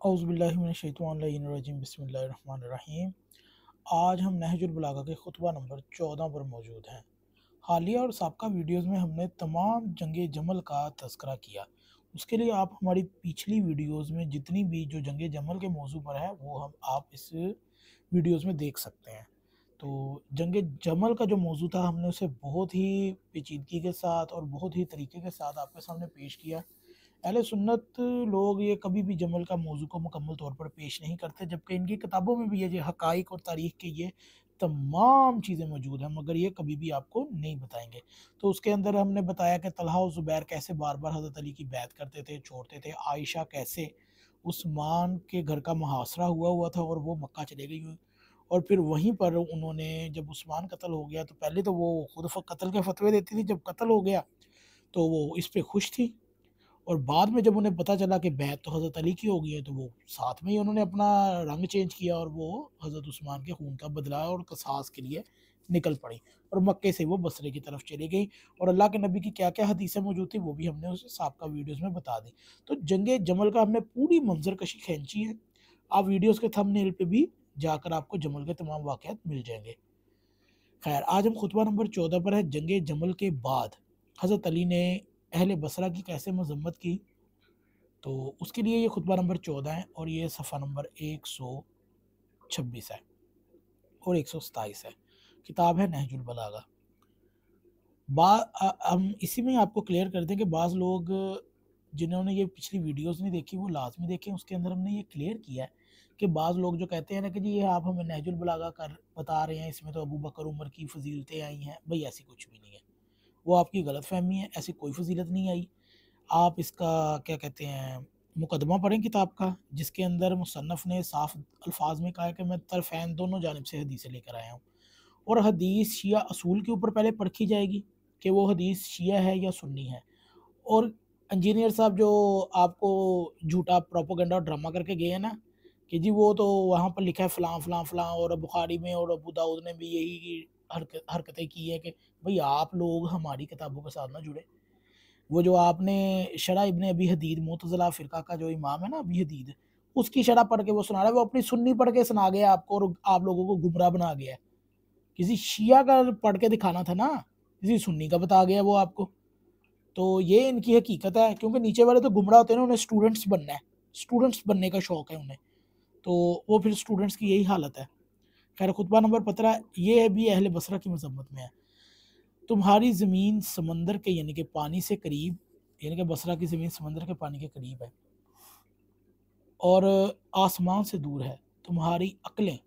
औज़ुबिल्लाहिमिनश्शैतानिर्रजीम बिस्मिल्लाहिर्रहमानिर्रहीम। आज हम नहजुल बलागा के खुतबा नंबर 14 पर मौजूद हैं। हालिया और साबका वीडियोज़ में हमने तमाम जंग जमल का तज़किरा किया। उसके लिए आप हमारी पिछली वीडियोज़ में जितनी भी जो जंग जमल के मौजू पर है वो हम आप इस वीडियोज़ में देख सकते हैं। तो जंग जमल का जो मौजू था हमने उसे बहुत ही पेचीदगी के साथ और बहुत ही तरीके के साथ आपके सामने पेश किया। अहले सुन्नत लोग ये कभी भी जमल का मौजू को मुकम्मल तौर पर पेश नहीं करते, जबकि इनकी किताबों में भी ये जो हक़ाइक़ और तारीख़ के ये तमाम चीज़ें मौजूद हैं, मगर ये कभी भी आपको नहीं बताएँगे। तो उसके अंदर हमने बताया कि तलहा और ज़ुबैर कैसे बार-बार हज़रत अली की बैत करते थे, छोड़ते थे। आयशा कैसे उस्मान के घर का मुहासरा हुआ था और वो मक्का चले गई हुई, और फिर वहीं पर उन्होंने जब उस्मान कत्ल हो गया तो पहले तो वो खुद कत्ल के फ़तवे देती थी, जब कत्ल हो गया तो वो इस पे खुश थी, और बाद में जब उन्हें पता चला कि बैत तो हज़रत अली की हो गई है, तो वो साथ में ही उन्होंने अपना रंग चेंज किया और वो हज़रत उस्मान के खून का बदला और क़सास के लिए निकल पड़ी, और मक्के से वो बसरे की तरफ चली गई। और अल्लाह के नबी की क्या-क्या हदीसें मौजूद थी वो भी हमने उस साबका वीडियोज़ में बता दी। तो जंग जमल का हमने पूरी मंज़रकशी खींची है। आप वीडियोज़ के थंबनेल पे भी जाकर आपको जमल के तमाम वाक़यात मिल जाएँगे। खैर, आज हम खुतबा नंबर 14 पर है। जंग जमल के बाद हज़रत अली ने अहले बसरा की कैसे मज़म्मत की, तो उसके लिए ये खुतबा नंबर 14 है और ये सफ़ा नंबर 126 है और 127 है। किताब है नहजुल बलागा। हम इसी में आपको क्लियर कर दें कि बाज़ लोग जिन्होंने ये पिछली वीडियोज़ नहीं देखी वो लाज़मी देखें। उसके अंदर हमने ये क्लियर किया है कि बाज़ लोग जो कहते हैं ना कि जी ये आप हमें नहजुल बलागा कर बता रहे हैं, इसमें तो अबू बकर उमर की फ़ज़ीलतें आई हैं। भई ऐसी कुछ भी नहीं है, वो आपकी गलतफ़हमी है, ऐसी कोई फ़ज़ीलत नहीं आई। आप इसका क्या कहते हैं मुकदमा पढ़ें किताब का, जिसके अंदर मुसन्नफ़ ने साफ़ अल्फ़ाज़ में कहा है कि मैं तरफ़ैन दोनों जानिब से हदीसें लेकर आया हूँ। और हदीस शिया असूल के ऊपर पहले परखी जाएगी कि वो हदीस शिया है या सुन्नी है। और इंजीनियर साहब जो आपको झूठा प्रोपेगेंडा और ड्रामा करके गए हैं ना कि जी वो तो वहाँ पर लिखा है फ़लाँ, फ़लाँ, फ़लाँ, और बुखारी में और अबू दाऊद ने भी यही हरकतें की हैं कि भई आप लोग हमारी किताबों के साथ ना जुड़े। वो जो आपने शरह इब्न अबी हदीद मुतज़िला फ़िरक़ा का जो इमाम है ना अबी हदीद, उसकी शरह पढ़ के वो सुना रहा है, वो अपनी सुन्नी पढ़ के सुना गया आपको और आप लोगों को गुमराह बना गया है। किसी शिया का पढ़ के दिखाना था ना, किसी सुन्नी का बता गया वो आपको। तो ये इनकी हकीकत है, क्योंकि नीचे वाले तो गुमराह होते हैं ना, उन्हें स्टूडेंट्स बनना है, स्टूडेंट्स बनने का शौक है उन्हें, तो वो फिर स्टूडेंट्स की यही हालत है। खैर, खुतबा नंबर 15 ये भी अहले बसरा की मज़म्मत में है। तुम्हारी ज़मीन समंदर के यानी कि पानी से करीब, यानी कि बसरा की ज़मीन समंदर के पानी के करीब है और आसमान से दूर है। तुम्हारी अक्लें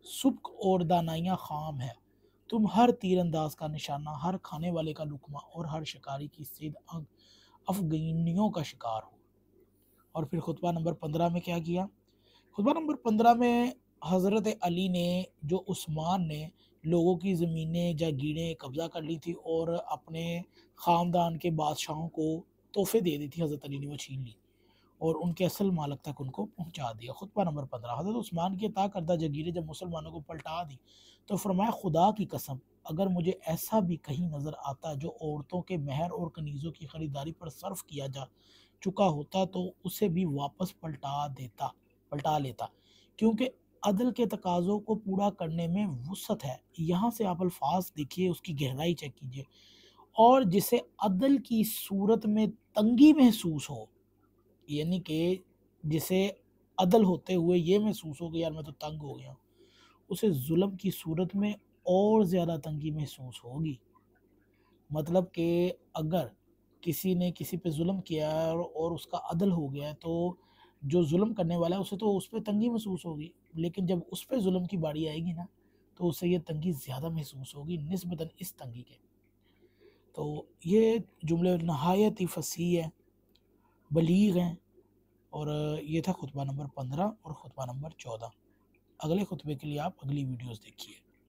सुब्क और दानाइयाँ ख़ाम है। तुम हर तीरंदाज का निशाना, हर खाने वाले का लुक़मा और हर शिकारी की सेध अफ़ग़ानियों का शिकार हो। और फिर खुतबा नंबर 15 में क्या किया? खुतबा नंबर 15 में हज़रत अली ने जो उस्मान ने लोगों की ज़मीनें जागीरें कब्ज़ा कर ली थी और अपने ख़ानदान के बादशाहों को तोहफ़े दे दी थी, हज़रत अली ने वो छीन ली और उनके असल मालिक तक उनको पहुँचा दिया। खुतबा नंबर 15 हज़रत उस्मान की अता करदा जागीरें जब मुसलमानों को पलटा दी तो फरमाया, खुदा की कसम अगर मुझे ऐसा भी कहीं नज़र आता जो औरतों के महर और कनीज़ों की ख़रीदारी पर सर्फ़ किया जा चुका होता तो उसे भी वापस पलटा लेता, क्योंकि अदल के तकाज़ों को पूरा करने में वुसअत है। यहाँ से आप अल्फाज देखिए, उसकी गहराई चेक कीजिए। और जिसे अदल की सूरत में तंगी महसूस हो, यानी कि जिसे अदल होते हुए ये महसूस हो कि यार मैं तो तंग हो गया हूँ, उसे जुल्म की सूरत में और ज़्यादा तंगी महसूस होगी। मतलब कि अगर किसी ने किसी पे जुल्म किया है और उसका अदल हो गया है, तो जो जुल्म करने वाला है उसे तो उस पे तंगी महसूस होगी, लेकिन जब उस पे जुल्म की बारी आएगी ना, तो उसे ये तंगी ज़्यादा महसूस होगी निस्बतन इस तंगी के। तो ये जुमले नहायत ही फ़सीह हैं, बलीग हैं। और ये था खुतबा नंबर 15 और खुतबा नंबर 14। अगले खुतबे के लिए आप अगली वीडियोज़ देखिए।